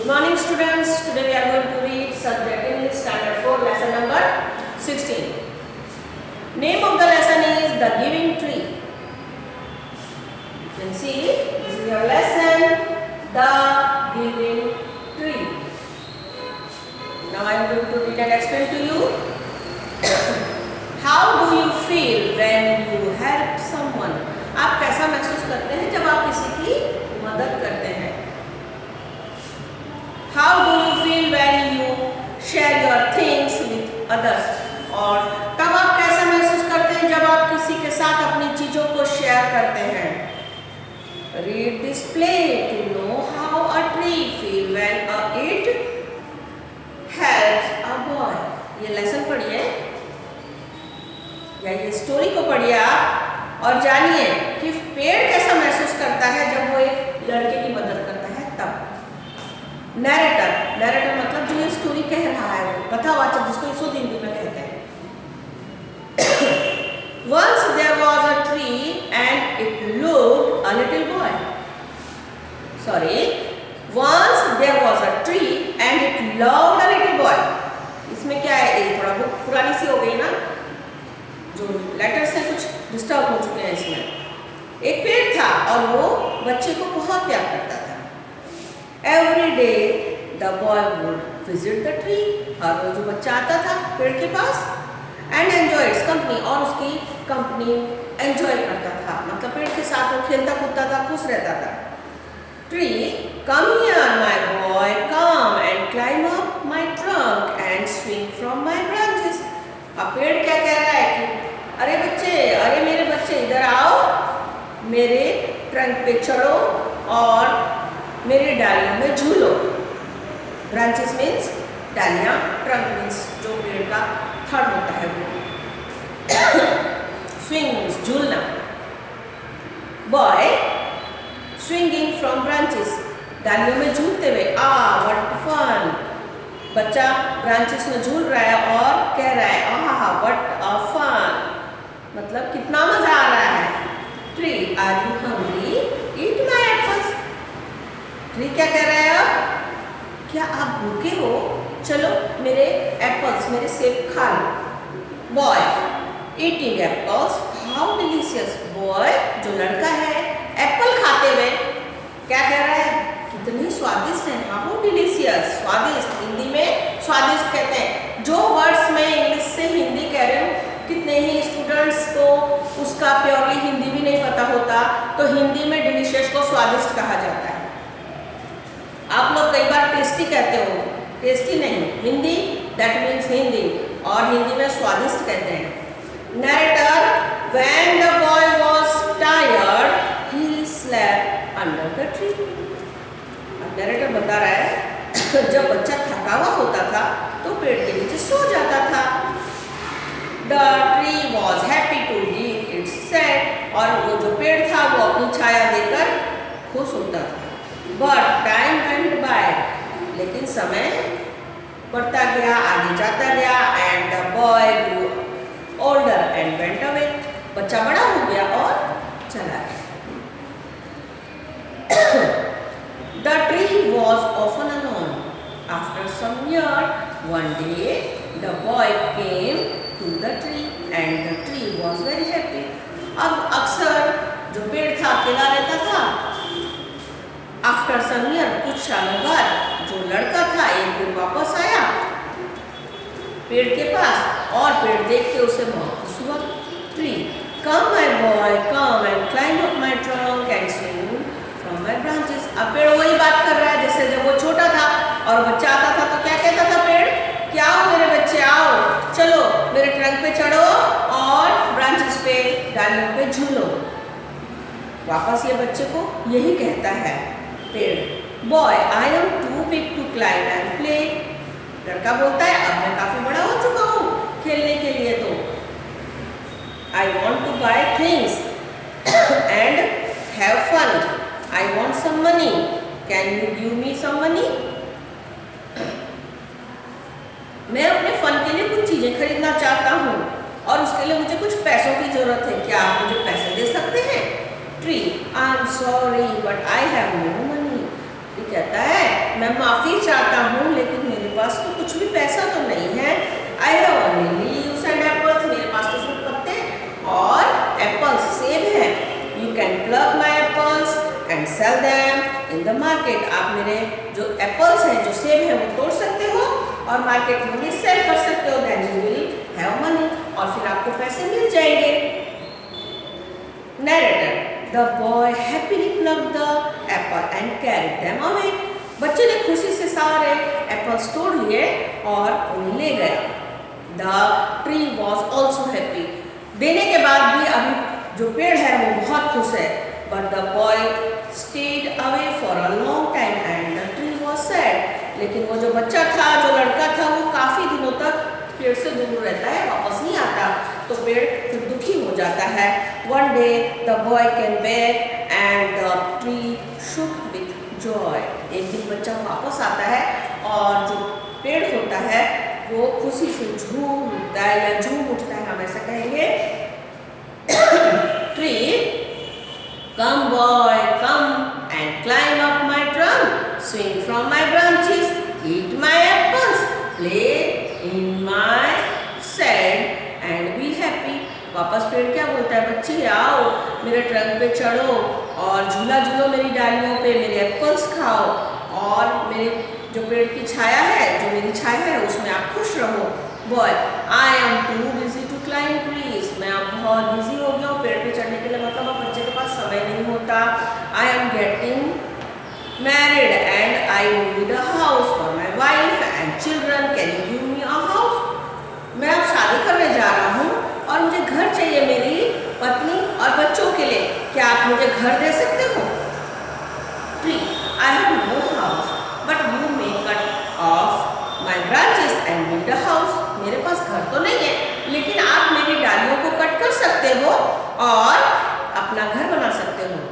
Good morning students. Today we are going to read subject English standard 4 lesson number 16. Name of the lesson is The Giving Tree. You can see this is your lesson, The Giving Tree. Now I am going to read and explain to you. How do you feel when you help someone? आप कैसा महसूस करते हैं जब आप किसी की मदद करते हैं? How do you feel when you share your things with others? और तब आप कैसा महसूस करते हैं जब आप किसी के साथ अपनी चीजों को शेयर करते हैं? Read this play to know how a tree feels when it helps a boy. ये लेसन पढ़िए या ये स्टोरी को पढ़िए आप और जानिए कि पेड़ कैसा महसूस करता है जब वो एक लड़के की मदद करता है तब। नैरेटर मतलब जो ये स्टोरी कह रहा है वो कथावाचक जिसको शुद्ध हिंदी में कहते हैं। Once there was a tree and it loved a little boy. Once there was a tree and it loved a little boy. इसमें क्या है? ये थोड़ा बुक पुरानी सी हो गई ना, जो लेटर्स हैं कुछ डिस्टर्ब हो चुके हैं इसमें। एक पेड़ था और वो बच्चे को बहुत प्यार करता था। Every day the boy would visit the tree. हर रोज वो बच्चा आता था पेड़ के पास and enjoy its company और उसकी कंपनी एंजॉय करता था, मतलब पेड़ के साथ वो खेलता कूदता था, खुश रहता था। Tree, come here my boy, come and climb up my trunk and swing from my branches. अब पेड़ क्या कह रहा है कि अरे मेरे बच्चे इधर आओ, मेरे ट्रंक पे चढ़ो और मेरे डालियों में झूलो। ब्रांचेस मीन्स डालियाँ, ट्रंक मीन्स जो पेड़ का थड़ होता है वो। स्विंग मीन्स झूलना। बॉय स्विंगिंग फ्रॉम ब्रांचेस, डालियों में झूलते हुए। व्हाट फन, बच्चा ब्रांचेस में झूल रहा है और कह रहा है व्हाट अ फन, मतलब कितना मजा आ रहा है। Tree, are you hungry? Eat my apples. Tree क्या कह रहा है अब? क्या आप भूखे हो? चलो मेरे एप्पल्स, मेरे सेब खा लो। Boy eating apples, how delicious. Boy जो लड़का है एप्पल खाते हुए क्या कह रहा है? कितनी स्वादिष्ट है। हाउ डिलीशियस, स्वादिष्ट, हिंदी में स्वादिष्ट कहते हैं। जो वर्ड्स मैं इंग्लिश से हिंदी कह रही हूँ, कितने ही स्टूडेंट्स को उसका प्योरली हिंदी भी नहीं पता होता, तो हिंदी में डिलीशियस को स्वादिष्ट कहा जाता है। आप लोग कई बार टेस्टी कहते हो, टेस्टी नहीं, हिंदी दैट मीन्स हिंदी, और हिंदी में स्वादिष्ट कहते हैं। Narrator, when the boy was tired he slept under the tree. अब नरेटर बता रहा है जब बच्चा थका हुआ होता था तो पेड़ के नीचे सो जाता था। The tree was happy to leave its shade, और वो जो पेड़ था वो अपनी छाया देकर खुश होता था। बट टाइम वेंट बाय, लेकिन समय बढ़ता गया, आगे जाता गया। And the boy grew older and went away, बच्चा बड़ा हो गया और चला गया। The tree was often alone. After some years, one day the boy came to the tree and the tree was very happy. अब अक्सर जो पेड़ था अकेला रहता था। After some years, कुछ सालों बाद जो लड़का था एक दिन वापस आया पेड़ के पास और पेड़ देख के उसे बहुत खुश हुआ। Tree, come my boy, come and climb up my trunk and swing from my branches. अब पेड़ वही बात कर रहा है जैसे जब वो छोटा था और बच्चा आता था तो क्या कहता था पेड़? क्या आओ मेरे बच्चे आओ, चलो मेरे ट्रंक पे चढ़ो और ब्रांचेस पे, डालियों पे झूलो। वापस ये बच्चे को यही कहता है पेड़। Boy, I am too big to climb and play. लड़का बोलता है अब मैं काफी बड़ा हो चुका हूँ खेलने के लिए, तो I want to buy things and have fun. I want some money. Can you give me some money? मैं अपने फन के लिए कुछ चीजें खरीदना चाहता हूँ और उसके लिए मुझे कुछ पैसों की जरूरत है, क्या आप मुझे पैसे दे सकते हैं? Tree, I'm sorry but I have no money. कहता है मैं माफ़ी चाहता हूँ, लेकिन मेरे पास तो कुछ भी पैसा तो नहीं है। I have only leaves and apples, मेरे पास तो सिर्फ पत्ते और एप्पल्स, सेब हैं। You can plug my apples and sell them in the market. आप मेरे जो एप्पल्स हैं, जो सेब हैं, वो तोड़ सकते हो और मार्केट में भी सेल कर सकते हो। Then you will have money, और फिर आपको पैसे मिल जाएंगे। Narrator, the boy happily plucked the apple and carried them away. बच्चे ने खुशी से सारे एप्पल्स तोड़ लिए और उन्हें ले गया। The tree was also happy. देने के बाद भी अभी जो पेड़ है वो बहुत खुश है। But the boy stayed away for a long time and the tree was sad. लेकिन वो जो बच्चा था, जो लड़का था, वो काफ़ी दिनों तक पेड़ से दूर रहता है, वापस नहीं आता, तो पेड़ फिर दुखी हो जाता है। One day the boy came back and the tree shook with joy. एक दिन बच्चा वापस आता है और जो पेड़ होता है वो खुशी से झूम उठता है या झूम उठता है, हम ऐसा कहेंगे। Tree, come boy come and climb up my trunk, swing from my branches, eat my apples, play in my sad and be happy. वापस पेड़ क्या बोलता है, बच्चे आओ मेरे ट्रंक पे चढ़ो और झूला झूलो मेरी डालियों पे, मेरे एप्पल्स खाओ और मेरे जो पेड़ की छाया है, जो मेरी छाया है, उसमें आप खुश रहो। Boy, I am too busy to climb trees. मैं अब बहुत बिजी हो गया हूँ पेड़ पे चढ़ने के लिए, मतलब अब बच्चे के पास समय नहीं होता। I am getting married and I need a house for my wife and children, can you give me a house. मैं अब शादी करने जा रहा हूँ और मुझे घर चाहिए मेरी पत्नी और बच्चों के लिए, क्या आप मुझे घर दे सकते हो। Tree, I have no house but you may cut off my branches and build a house. मेरे पास घर तो नहीं है, लेकिन आप मेरी डालियों को कट कर सकते हो और अपना घर बना सकते हो।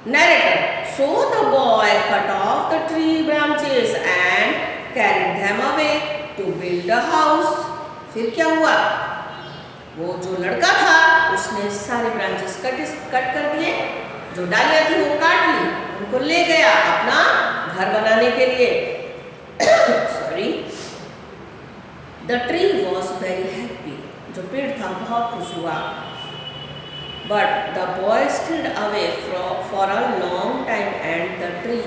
Narrator, so the boy cut off the tree branches and carried them away to build a house. फिर क्या हुआ, वो जो लड़का था उसने सारे ब्रांचेस कट कर दिए, जो डालियाँ थी वो काट ली, उनको ले गया अपना घर बनाने के लिए। Sorry. The tree was very happy. जो पेड़ था बहुत खुश हुआ। But the boy stayed away for a long time and the tree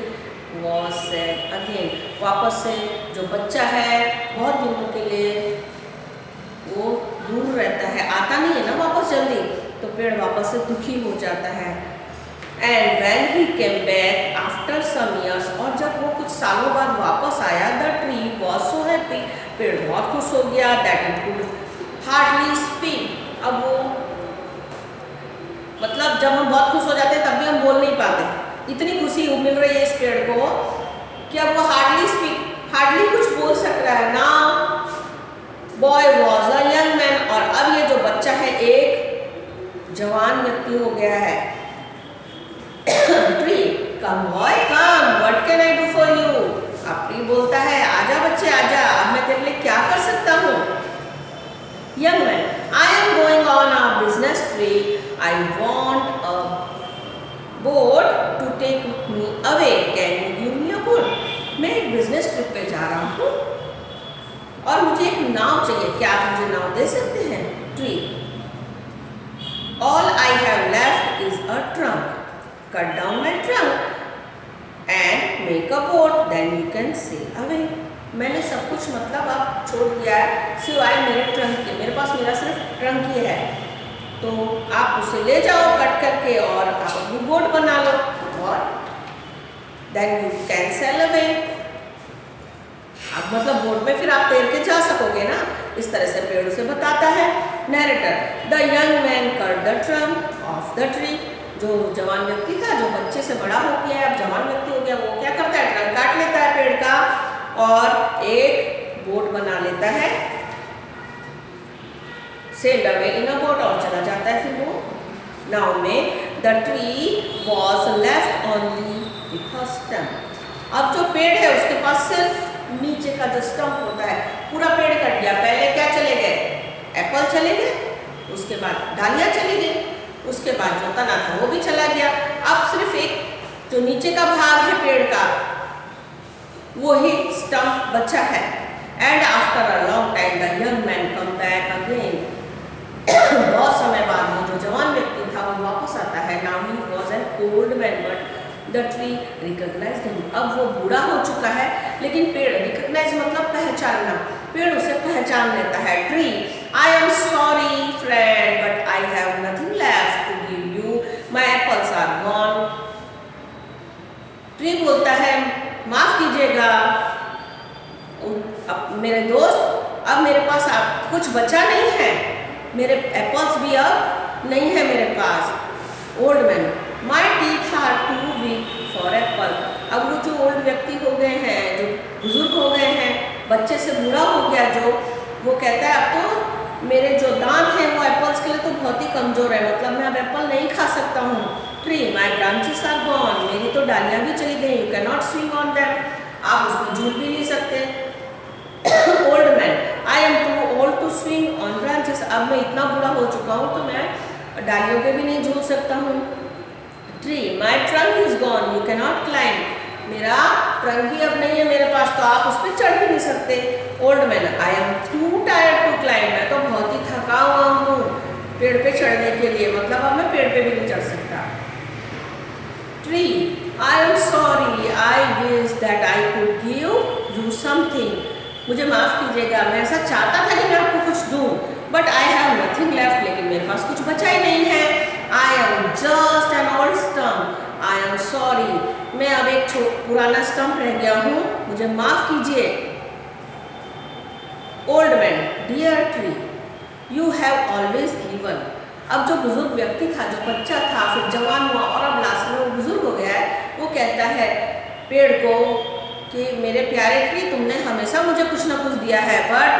was sad again. वापस से जो बच्चा है बहुत दिनों के लिए वो दूर रहता है, आता नहीं है ना वापस जल्दी, तो पेड़ वापस से दुखी हो जाता है। And when he came back after some years, और जब वो कुछ सालों बाद वापस आया, the tree was so happy. पेड़ बहुत खुश हो गया that it could hardly speak. अब वो मतलब जब हम बहुत खुश हो जाते हैं तब भी हम बोल नहीं पाते, इतनी खुशी मिल रही है इस पेड़ को कि अब वो हार्डली कुछ बोल सक रहा है ना। Boy was a young man, और अब ये जो बच्चा है एक जवान व्यक्ति हो गया है। Tree, come boy come, what can I do for you. अब ट्री बोलता है, आजा बच्चे आजा, अब मैं तेरे लिए क्या कर सकता हूँ। Young man, I am going on a business trip. I want a boat to take me away. Can you give me a boat? मैं एक बिजनेस ट्रिप पे जा रहा हूँ और मुझे एक नाव चाहिए, क्या आप मुझे नाव दे सकते हैं। Tree, all I have left is a trunk. Cut down my trunk and make a boat, then you can sail away. मैंने सब कुछ मतलब अब छोड़ दिया है सिवाय मेरे ट्रंक के, मेरे पास मेरा सिर्फ ट्रंक ही है, तो आप उसे ले जाओ कट करके और आप अपनी बोट बना लो और then you can sail away. अब मतलब बोट में फिर आप तैर के जा सकोगे ना, इस तरह से पेड़ उसे बताता है। Narrator, the young man cut the trunk of the tree. जो जवान व्यक्ति था, जो बच्चे से बड़ा हो गया है, अब जवान व्यक्ति हो गया, वो क्या करता है, ट्रंक काट लेता है पेड़ का और एक बोट बना लेता है। Sailed away in a boat, और चला जाता है फिर वो नाव में। The tree was left only with a stump. अब जो पेड़ है उसके पास सिर्फ नीचे का जो स्टम्प होता है, पूरा पेड़ कट गया। पहले क्या चले गए, एप्पल चले गए, उसके बाद डालियाँ चली गई, उसके बाद जो तना था वो भी चला गया। अब सिर्फ एक जो नीचे का भाग है पेड़ का वो ही स्टम्प बच्चा है। And after a long time the young man come back again. बहुत समय बाद वो जो जवान व्यक्ति था वो वापस आता है। Now he was an old man but the tree recognised him. अब वो बूढ़ा हो चुका है लेकिन पेड़, रिकॉग्नाइज मतलब पहचानना, पेड़ उसे पहचान लेता है। Tree, I am sorry friend but I have nothing left to give you, my apples are gone. Tree बोलता है माफ कीजिएगा अब मेरे दोस्त, अब मेरे पास आप कुछ बचा नहीं है, मेरे एप्पल्स भी अब नहीं है मेरे पास। Old man, my teeth are too weak for apple. अब वो जो ओल्ड व्यक्ति हो गए हैं, जो बुजुर्ग हो गए हैं, बच्चे से बूढ़ा हो गया जो, वो कहता है अब तो मेरे जो दांत हैं वो एप्पल्स के लिए तो बहुत ही कमजोर है, मतलब मैं अब एप्पल नहीं खा सकता हूँ। Tree, my branches are gone, मेरी तो डालियाँ भी चली गई, you can not swing on them, आप उसमें झूल भी नहीं सकते। Old man, I am too old to swing on branches, अब मैं इतना बूढ़ा हो चुका हूँ तो मैं डालियों पे भी नहीं झूल सकता हूँ। Tree, my trunk is gone, you can not climb, मेरा ट्रंक भी अब नहीं है मेरे पास तो आप उस पर चढ़ भी नहीं सकते। Old man, I am too tired to climb, मैं तो बहुत ही थका हुआ हूँ पेड़ पे चढ़ने के लिए, मतलब अब मैं पेड़ पे भी नहीं चढ़ सकता। Tree, I am sorry I wish that I could give you something, मुझे माफ़ कीजिएगा, मैं ऐसा चाहता था कि मैं आपको कुछ दूँ, but I have nothing left, लेकिन मेरे पास कुछ बचा ही नहीं है। I am just an old stump, I am sorry, मैं अब एक पुराना स्टम्प रह गया हूँ, मुझे माफ़ कीजिए। Old man, dear tree, you have always given. अब जो बुजुर्ग व्यक्ति था, जो बच्चा था, फिर जवान हुआ और अब लास्ट में वो बुजुर्ग हो गया है, वो कहता है पेड़ को कि मेरे प्यारे ट्री, तुमने हमेशा मुझे कुछ ना कुछ दिया है, but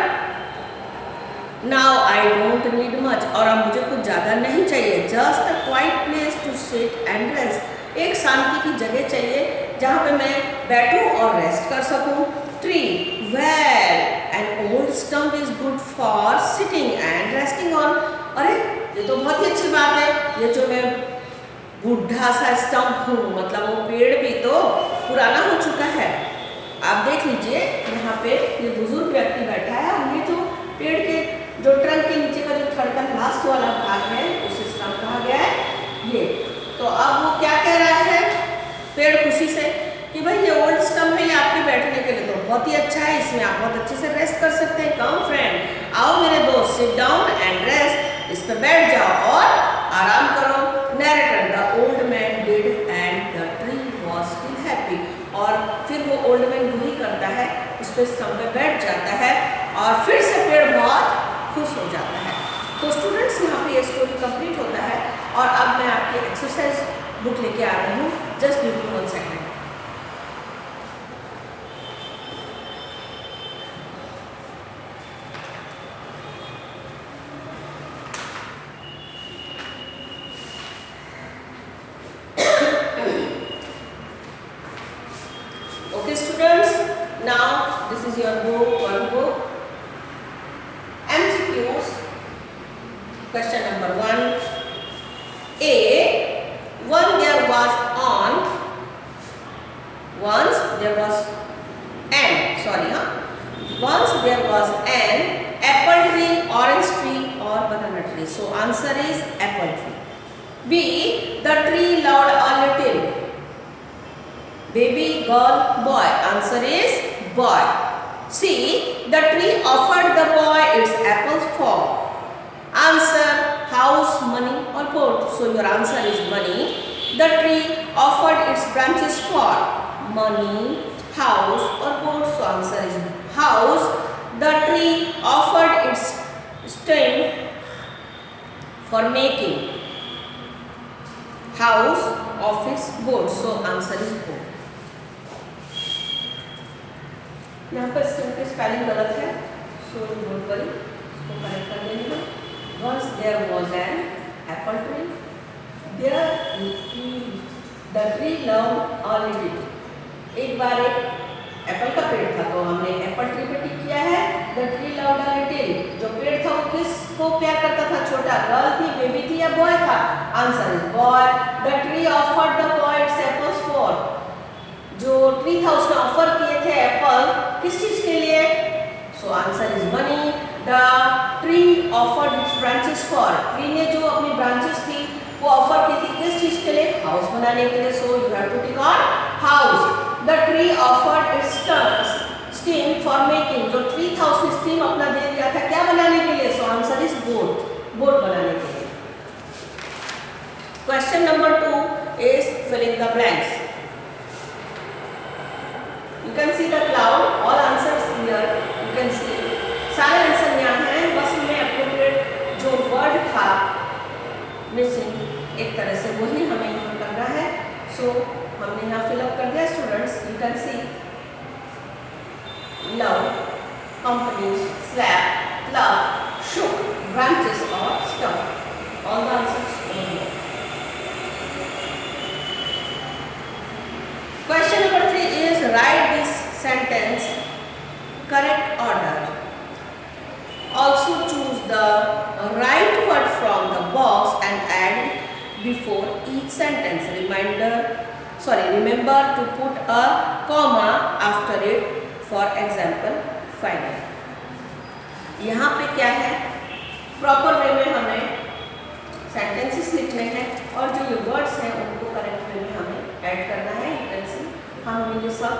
now I don't need much, और अब मुझे कुछ ज़्यादा नहीं चाहिए। Just a quiet place to sit and rest, एक शांति की जगह चाहिए जहाँ पे मैं बैठूं और रेस्ट कर सकूं। Tree, well an old stump is good for sitting and resting on, अरे ये तो बहुत ही अच्छी बात है, ये जो मैं बूढ़ा सा स्टम्प हूँ, मतलब वो पेड़ भी तो पुराना हो चुका है। आप देख लीजिए यहाँ पे ये बुजुर्ग व्यक्ति बैठा है और ये जो पेड़ के जो ट्रंक के नीचे का जो थर्ड का लास्ट वाला भाग है उसे स्टम्प कहा गया है ये। तो अब वो क्या कह रहा है पेड़ खुशी से कि भाई ये ओल्ड स्टम्प है, ये आपके बैठने के लिए तो बहुत ही अच्छा है, इसमें आप बहुत अच्छे से रेस्ट कर सकते हैं। कम फ्रेंड, आओ मेरे दोस्त, सिट डाउन एंड रेस्ट, इस पर बैठ जाओ और आराम करो। Narrator, the old man did and the tree was still happy, और फिर वो ओल्ड मैन वही करता है, उस पर स्तंभ पे बैठ जाता है और फिर से पेड़ बहुत खुश हो जाता है। तो स्टूडेंट्स यहाँ पे ये स्टोरी कंप्लीट होता है और अब मैं आपकी एक्सरसाइज बुक लेके आ रही हूँ, just give me 1 second. Okay students, now this is your book, one book. MCQs. Question number 1. A. Once there was an apple tree, orange tree or banana tree. So answer is apple tree. B. The tree loved a little baby, girl, boy. Answer is boy. C. The tree offered the boy its apples for. Answer house, money or boat. So your answer is money. The tree offered its branches for money, house or boat. So answer is house. The tree offered its stem for making house, office, boat. So answer is boat. यहाँ पर stem की spelling गलत है, so don't worry, इसको correct कर देंगे। Once there was an apple tree, the tree loved a little. एक बार एक एप्पल का पेड़ था, तो हमने एप्पल ट्री पे टिक किया है। The tree loved a little, जो पेड़ था वो किसको प्यार करता था? छोटा, गर्ल थी, बेबी थी या बॉय था? Answer is boy. The tree offered the boy its apples for. जो ट्री था उसने ऑफर किए थे एप्पल किस चीज के लिए? So answer is money. The tree offered it's branches for, tree ने जो अपनी ब्रांचेस थी वो ऑफर की थी किस चीज के लिए? हाउस बनाने के लिए। So you have to tick on house. The tree offered its stem for making, जो ट्री था उसने स्टीम अपना दे दिया था क्या बनाने के लिए? So answer is boat, boat बनाने के लिए। Question number 2 is filling the blanks. You can see the cloud, all answers here you can see. सारे आंसर यहाँ हैं, बस उनमें appropriate जो word था missing एक तरह से वही हमें यहाँ करना है। So हमने यहाँ fill up कर दिया students, you can see love, company, slab, love, shook, branches or stump. All the answers over here. Question number 3 is write this sentence correct order. Also choose the right word from the box and add it before each sentence. Remember to put a comma after it. For example, final. यहाँ पे क्या है? Proper way में हमें sentences लिखने हैं और जो ये वर्ड्स हैं उनको करेक्ट वे में हमें ऐड करना है। यू कैन सी हमने ये सब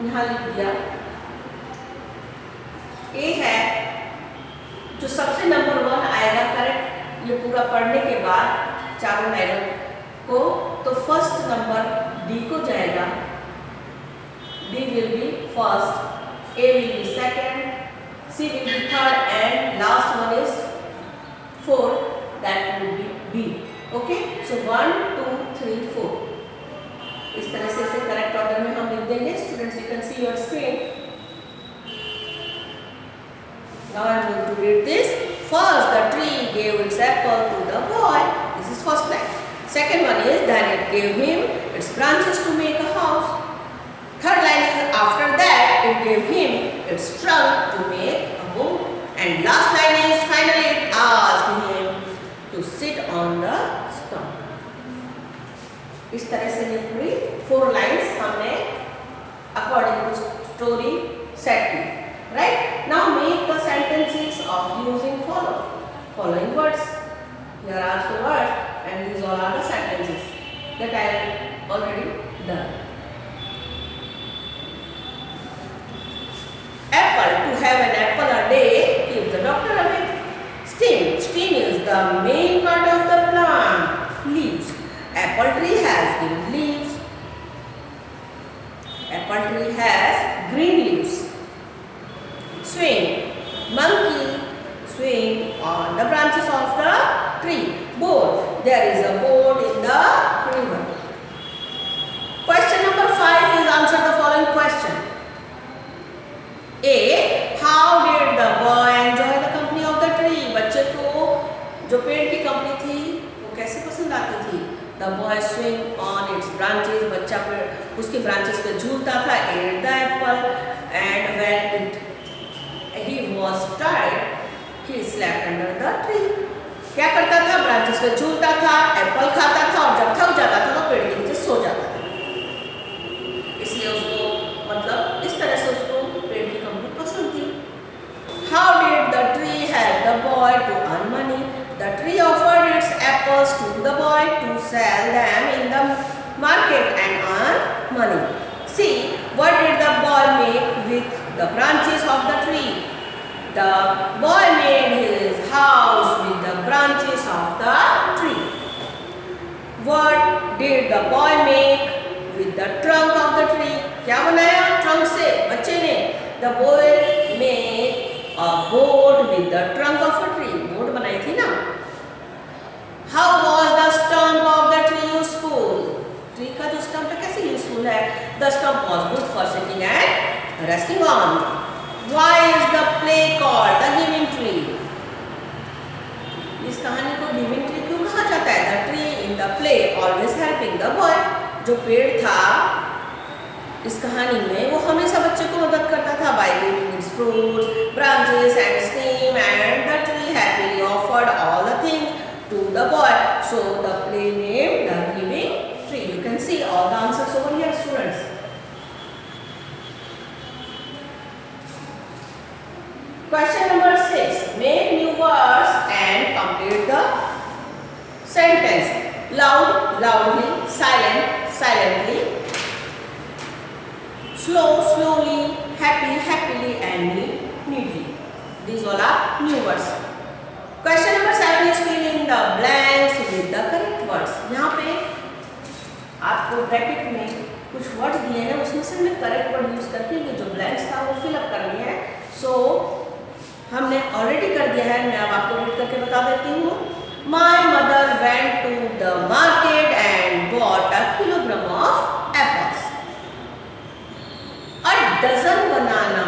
यहाँ लिख दिया। ए है जो सबसे नंबर 1 आएगा करेक्ट ये पूरा पढ़ने के बाद चारों लाइनों को, तो फर्स्ट नंबर डी को जाएगा। D will be first, A will be second, C will be third and last one is fourth, that will be B. Okay? So 1, 2, 3, 4. इस तरह से इसे करेक्ट ऑर्डर में हम लिख देंगे। Students, you can see your screen. Now I am going to read this. First, the tree gave its apple to the boy. This is first line. Second one is then it gave him its branches to make a house. Third line is after that it gave him its trunk to make a boat. And last line is finally it asked him to sit on the stump. इस तरह से ये पूरी 4 lines हमने according to story set की. Right? Now make the sentences of using following words. Here are the words and these all are the sentences that I have already done. Apple, to have an apple a day keeps the doctor away. Stem is the main part of the plant. Leaves, apple tree has green leaves. Apple tree has green leaves. Swing, monkey swing on the branches of the tree. Boat, there is a boat in the river. Question number 5 is answer the following question. A. How did the boy enjoy the company of the tree? बच्चे को जो पेड़ की company थी वो कैसे पसंद आती थी? The boy swing on its branches. बच्चा उसके ब्रांचेस पे झूलता था. Ate the apple and when he was tired, he slept under the tree. क्या करता था? ब्रांचेस पे झूलता था, एप्पल खाता था और जब थक जाता था तो पेड़ के नीचे सो जाता था. इसलिए उसको मतलब इस तरह से उसको पेड़ की कंपनी पसंद थी. How did the tree help the boy to earn money? The tree offered its apples to the boy to sell them in the market and earn money. See, what did the boy make with the branches of the tree? The boy made his house with the branches of the tree. What did the boy make with the trunk of the tree? क्या बनाया trunk से बच्चे ने? The boy made a boat with the trunk of a tree. Boat बनाई थी ना? How was the stump of the tree useful? Tree का जो स्टम्प है कैसे यूजफुल है? The stump was good for sitting and resting on. Why is the play called the giving tree? इस कहानी को गिविंग ट्री क्यों कहा जाता है? The tree in the play always helping the boy. जो पेड़ था इस कहानी में वो हमेशा बच्चे को मदद करता था by giving its fruits, branches and stem, and the tree happily offered all the things to the boy. So the play named the giving tree. You can see all the answers over here, students. loud, loudly, silent, silently, slow, slowly, happy, happily, and neat, neatly. These all are new words. Question number 7 is fill in the blanks with the correct words. यहाँ पे आपको bracket में कुछ words दिए हैं, उसमें से हमें करेक्ट वर्ड यूज करके ये जो ब्लैंक्स था वो फिल अप करनी है. सो हमने ऑलरेडी कर दिया है, मैं अब आपको रीड करके बता देती हूँ. My mother went to the market and bought a kilogram of apples. A dozen banana.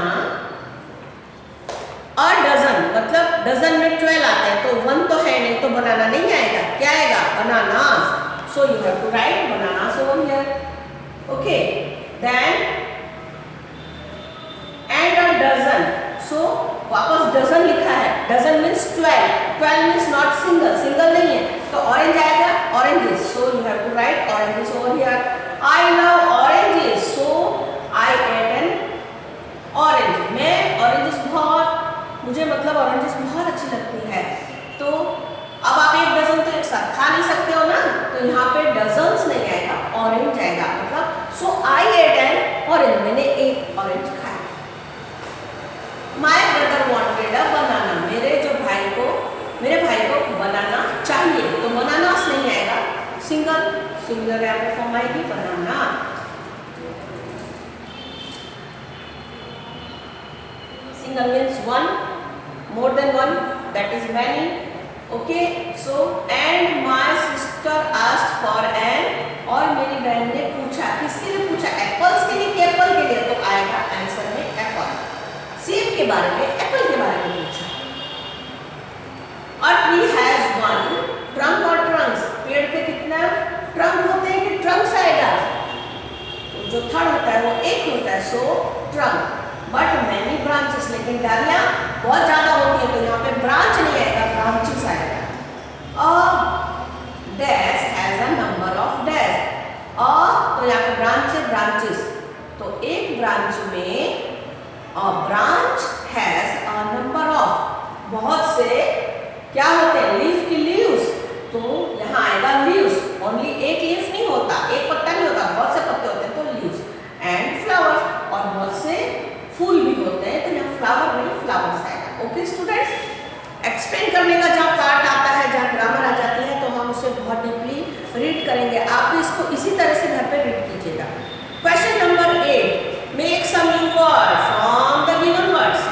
A dozen मतलब डजन में 12 आते हैं, तो 1 तो है नहीं, तो बनाना नहीं आएगा. क्या आएगा? Bananas. So you have to write bananas over here. Okay. Then and a dozen. So वापस डजन लिखा है. Dozen means 12. 12 means not single. Single नहीं है, तो ऑरेंज आएगा. Oranges. So you have to write oranges over here. I love oranges. So I ate an orange. मैं oranges मुझे मतलब ऑरेंजेस बहुत अच्छी लगती है. तो अब आप एक डजन तो एक साथ खा नहीं सकते हो ना, तो यहाँ पे डजन्स नहीं आएगा, ऑरेंज आएगा. मतलब सो आई एट एन ऑरेंज. मैंने एक ऑरेंज खाया. माई ब्रदर वॉन्टेड अ बनाना. मेरे भाई को बनाना चाहिए, तो बनानास नहीं आएगा. सिंगल यहाँ पे फॉर्म आएगी बनाना. Single means one, more than one, that is many. Okay, so and my sister asked for an. और मेरी बहन ने पूछा. किसके लिए पूछा? एप्पल्स के लिए कि एप्पल के लिए? तो आएगा आंसर में एप्पल. सेब के बारे में, एप्पल के बारे में पूछा. A tree has one trunk or trunks. पेड़ के कितना ट्रंक होते हैं कि ट्रंक्स आएगा? तो जो थर्ड होता है वो एक होता है, सो ट्रंक. But many branches. लेकिन डालियां बहुत ज्यादा होती है, तो यहाँ पे ब्रांच नहीं आएगा, ब्रांचेस आएगा. A dash has a number of dash. तो यहाँ पे ब्रांच है, ब्रांचेस. तो एक ब्रांच में a branch has a number of. बहुत से क्या होते हैं? लीफ की लीव्स. तो यहाँ आएगा लीव्स. ओनली एक लीफ नहीं होता, एक पत्ता नहीं होता, बहुत से पत्ते होते हैं, तो लीव्स. And flowers. और बहुत से फूल भी होते हैं, तो यहाँ फ्लावर नहीं, फ्लावर्स आएगा. ओके स्टूडेंट्स, एक्सप्लेन करने का जहाँ पार्ट आता है, जहाँ ग्रामर आ जाती है, तो हम उसे बहुत डीपली रीड करेंगे. आप भी इसको इसी तरह से घर पे रीड कीजिएगा. Question number 8. Make some new word from the given words.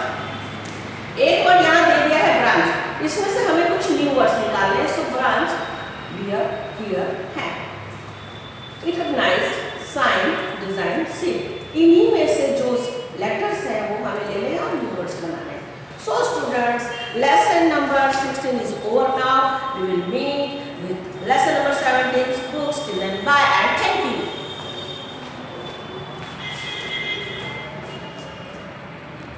एक वर्ड यहाँ दे दिया है ब्रांच. इसमें से हमें कुछ न्यू वर्ड्स निकालने हैं. So branch, bear, here, hand, recognise, sign, design, see. इन्हीं में से जो लेटर्स हैं वो हमें लेने हैं और न्यू वर्ड्स बनाने हैं. So students, lesson number 16 is over now.